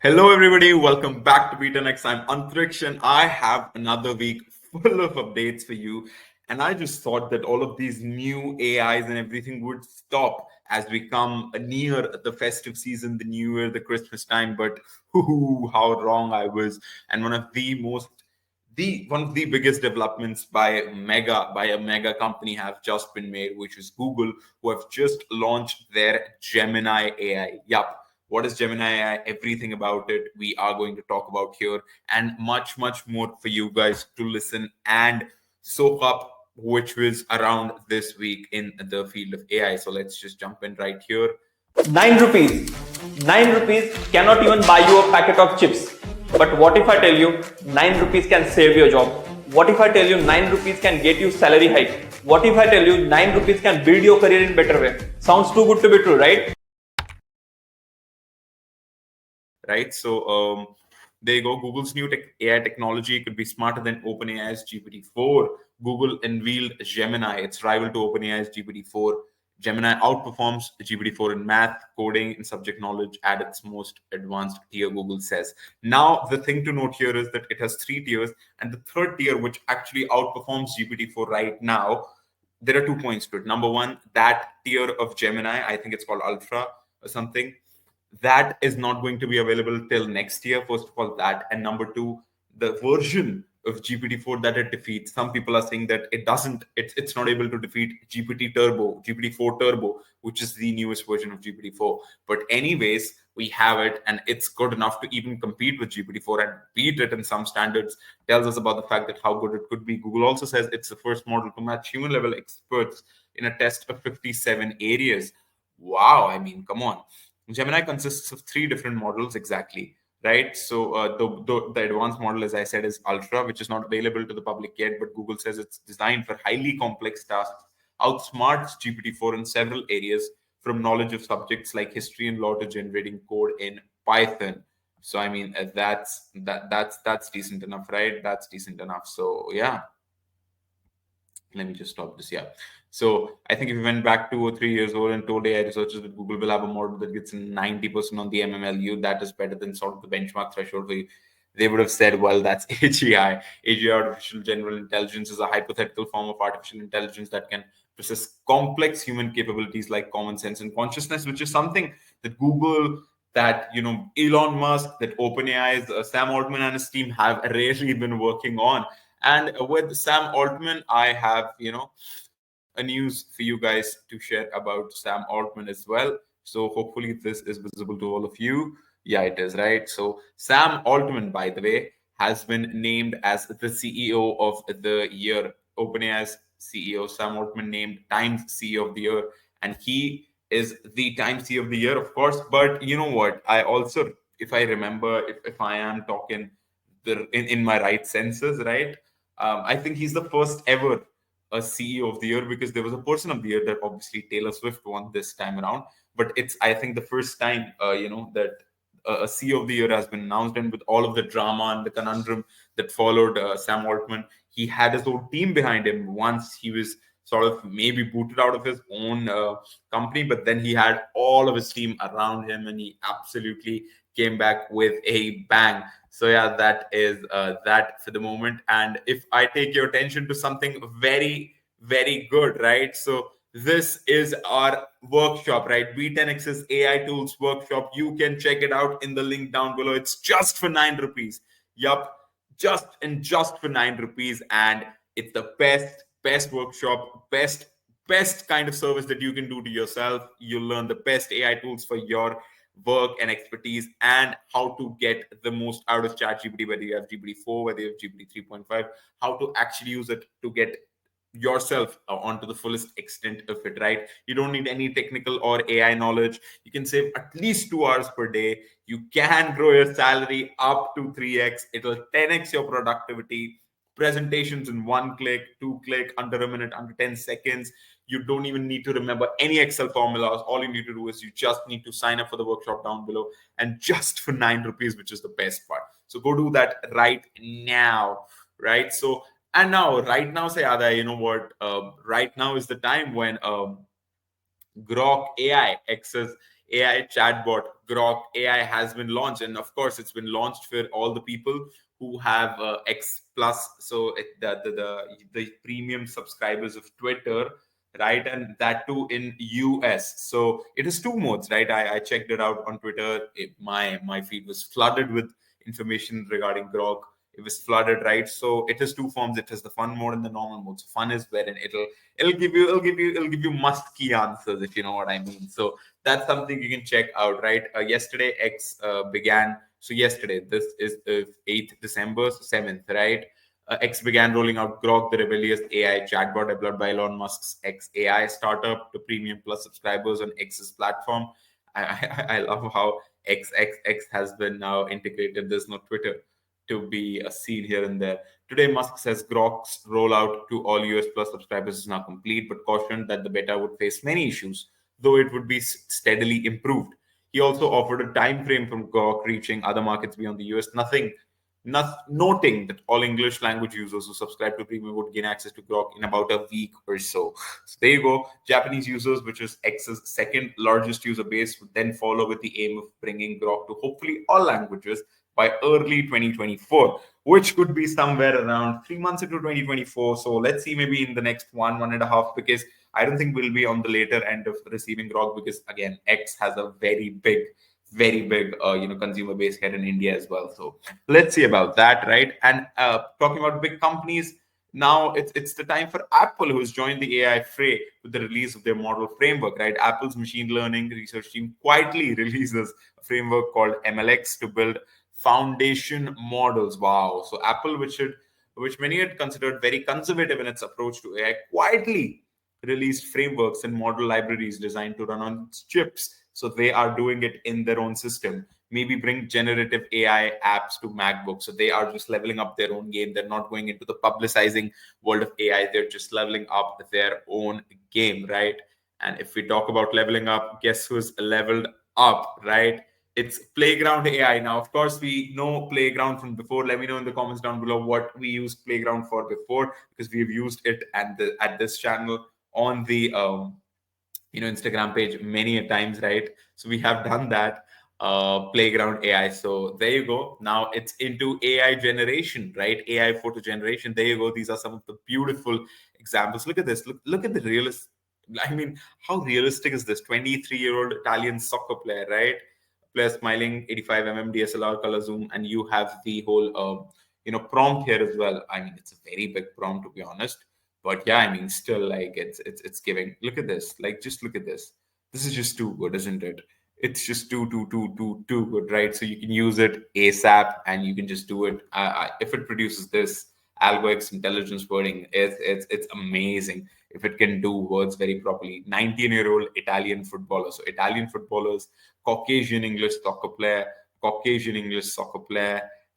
Hello, everybody. Welcome back to Be10x. I'm Antriksh, and I have another week full of updates for you. And I just thought that all of these new AIs and everything would stop as we come near the festive season, the New Year, the Christmas time. But how wrong I was. And one of the biggest developments by a mega company have just been made, which is Google, who have just launched their Gemini AI. Yup, what is Gemini AI? Everything about it we are going to talk about here, and much more for you guys to listen and soak up, which was around this week in the field of AI. So let's just jump in right here. 9 rupees. 9 rupees cannot even buy you a packet of chips. But what if I tell you 9 rupees can save your job? What if I tell you 9 rupees can get you salary hike? What if I tell you 9 rupees can build your career in better way? Sounds too good to be true, right? Right. So there you go. Google's new AI technology could be smarter than OpenAI's GPT-4. Google unveiled Gemini, its rival to OpenAI's GPT-4. Gemini outperforms GPT-4 in math, coding, and subject knowledge at its most advanced tier, Google says. Now, the thing to note here is that it has 3 tiers, and the third tier, which actually outperforms GPT-4 right now, there are 2 points to it. Number one, that tier of Gemini, I think it's called Ultra or something, that is not going to be available till next year. First of all, that, and number two, the version of GPT-4 that it defeats. Some people are saying that it doesn't. It's not able to defeat GPT-4 Turbo, which is the newest version of GPT-4. But anyways, we have it, and it's good enough to even compete with GPT-4 and beat it in some standards. Tells us about the fact that how good it could be. Google also says it's the first model to match human level experts in a test of 57 areas. Wow, I mean, come on. Gemini consists of 3 different models exactly, right? So the advanced model, as I said, is Ultra, which is not available to the public yet, but Google says it's designed for highly complex tasks, outsmarts GPT-4 in several areas, from knowledge of subjects like history and law to generating code in Python. So I mean, that's decent enough, right? That's decent enough. So yeah, let me just stop this. Yeah. So I think if you went back 2 or 3 years old and told AI researchers that Google will have a model that gets 90% on the MMLU, that is better than sort of the benchmark threshold for you, they would have said, well, that's AGI. AGI, artificial general intelligence, is a hypothetical form of artificial intelligence that can process complex human capabilities like common sense and consciousness, which is something that Google, that Elon Musk, that OpenAI's Sam Altman and his team have really been working on. And with Sam Altman, I have, a news for you guys to share about Sam Altman as well. So hopefully this is visible to all of you. Yeah, it is, right? So Sam Altman, by the way, has been named as the CEO of the year. OpenAI's CEO, Sam Altman, named Times CEO of the year. And he is the Times CEO of the year, of course. But you know what? I also, if I remember, if I am talking in my right senses, right? I think he's the first ever a CEO of the year, because there was a person of the year that obviously Taylor Swift won this time around. But it's, I think, the first time, that a CEO of the year has been announced. And with all of the drama and the conundrum that followed Sam Altman, he had his whole team behind him once he was sort of maybe booted out of his own company. But then he had all of his team around him, and he absolutely came back with a bang. So yeah, that is that for the moment. And if I take your attention to something very good, right? So this is our workshop, right? Be10x's AI tools workshop. You can check it out in the link down below. It's just for 9 rupees. Yup, just for 9 rupees. And it's the best workshop, best kind of service that you can do to yourself. You'll learn the best AI tools for your work and expertise, and how to get the most out of ChatGPT, whether you have GPT-4, whether you have GPT 3.5, how to actually use it to get yourself onto the fullest extent of it, right? You don't need any technical or AI knowledge. You can save at least 2 hours per day. You can grow your salary up to 3x. It'll 10x your productivity. Presentations in 1 click, 2 click, under a minute, under 10 seconds. You don't even need to remember any Excel formulas. All you need to do is you just need to sign up for the workshop down below, and just for 9 rupees, which is the best part. So go do that right now, right? So, and now, right now, say, Ada, you know what? Right now is the time when Grok AI, AI chatbot Grok AI has been launched, and of course, it's been launched for all the people who have X plus, so the premium subscribers of Twitter, right? And that too in US. So it is two modes, right? I checked it out on Twitter. My feed was flooded with information regarding Grok. It was flooded, right? So it has two forms. It has the fun mode and the normal mode. So fun is wherein it'll give you must key answers, if you know what I mean. So that's something you can check out, right? Yesterday X began. So yesterday, this is 8th December, so 7th, right? X began rolling out Grok, the rebellious AI chatbot developed by Elon Musk's X AI startup, to premium plus subscribers on X's platform. I love how XXX has been now integrated. There's no Twitter to be seen here and there. Today, Musk says Grok's rollout to all US Plus subscribers is now complete, but cautioned that the beta would face many issues, though it would be steadily improved. He also offered a time frame from Grok reaching other markets beyond the US, noting that all English language users who subscribe to Premium would gain access to Grok in about a week or so. So there you go. Japanese users, which is X's second largest user base, would then follow with the aim of bringing Grok to hopefully all languages by early 2024, which could be somewhere around 3 months into 2024. So let's see, maybe in the next 1.5, because I don't think we'll be on the later end of receiving Grok, because again, X has a very big consumer base here in India as well. So let's see about that, right? And talking about big companies, now it's the time for Apple, who's joined the AI fray with the release of their model framework, right? Apple's machine learning research team quietly releases a framework called MLX to build foundation models. Wow. So Apple, which many had considered very conservative in its approach to AI, quietly released frameworks and model libraries designed to run on chips. So they are doing it in their own system. Maybe bring generative AI apps to MacBook. So they are just leveling up their own game. They're not going into the publicizing world of AI. They're just leveling up their own game, right? And if we talk about leveling up, guess who's leveled up, right? It's Playground AI. Now, of course, we know Playground from before. Let me know in the comments down below what we used Playground for before, because we've used it at this channel on the Instagram page many a times, right? So we have done that. Playground AI. So there you go. Now it's into AI generation, right? AI photo generation. There you go. These are some of the beautiful examples. Look at this. Look at the realist. I mean, how realistic is this? 23-year-old Italian soccer player, right? Player smiling, 85 DSLR color zoom, and you have the whole prompt here as well. I mean, it's a very big prompt, to be honest. But yeah, I mean, still, like, it's giving. Look at this. Like, just look at this. This is just too good, isn't it? It's just too good, right? So you can use it ASAP, and you can just do it. If it produces this AlgoX intelligence wording, it's amazing. If it can do words very properly. 19-year-old Italian footballer. So Italian footballers, Caucasian English soccer player,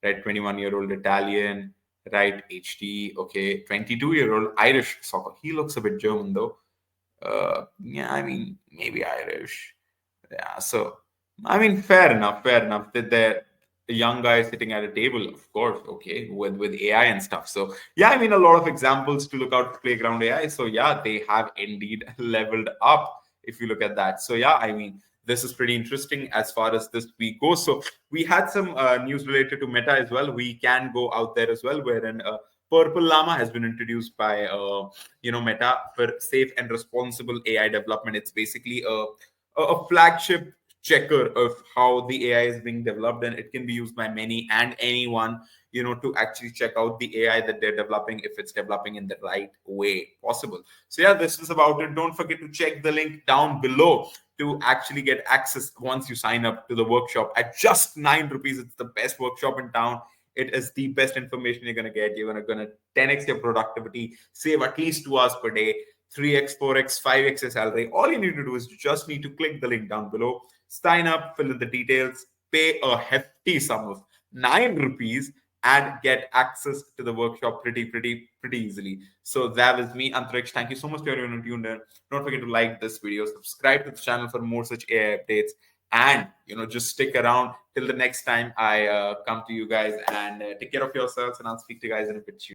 right? 21-year-old Italian, right? HD, okay. 22-year-old Irish soccer. He looks a bit German though. Yeah, I mean, maybe Irish. Yeah, so I mean, fair enough, fair enough. That the young guy sitting at a table, of course, okay, with AI and stuff. So yeah, I mean, a lot of examples to look out for Playground AI. So yeah, they have indeed leveled up if you look at that. So yeah, I mean, this is pretty interesting as far as this week goes. So we had some news related to Meta as well. We can go out there as well, wherein Purple Llama has been introduced by Meta for safe and responsible AI development. It's basically a flagship checker of how the AI is being developed, and it can be used by many and anyone, to actually check out the AI that they're developing, if it's developing in the right way possible. So yeah, this is about it. Don't forget to check the link down below to actually get access once you sign up to the workshop at just 9 rupees. It's the best workshop in town. It is the best information you're going to get. You're going to 10x your productivity, save at least 2 hours per day, 3x, 4x, 5x your salary. All you need to do is you just need to click the link down below, sign up, fill in the details, pay a hefty sum of 9 rupees, and get access to the workshop pretty easily. So that was me, Antariksh. Thank you so much for everyone who tuned in. Don't forget to like this video, subscribe to the channel for more such AI updates, and just stick around till the next time I come to you guys, and take care of yourselves, and I'll speak to you guys in a bit.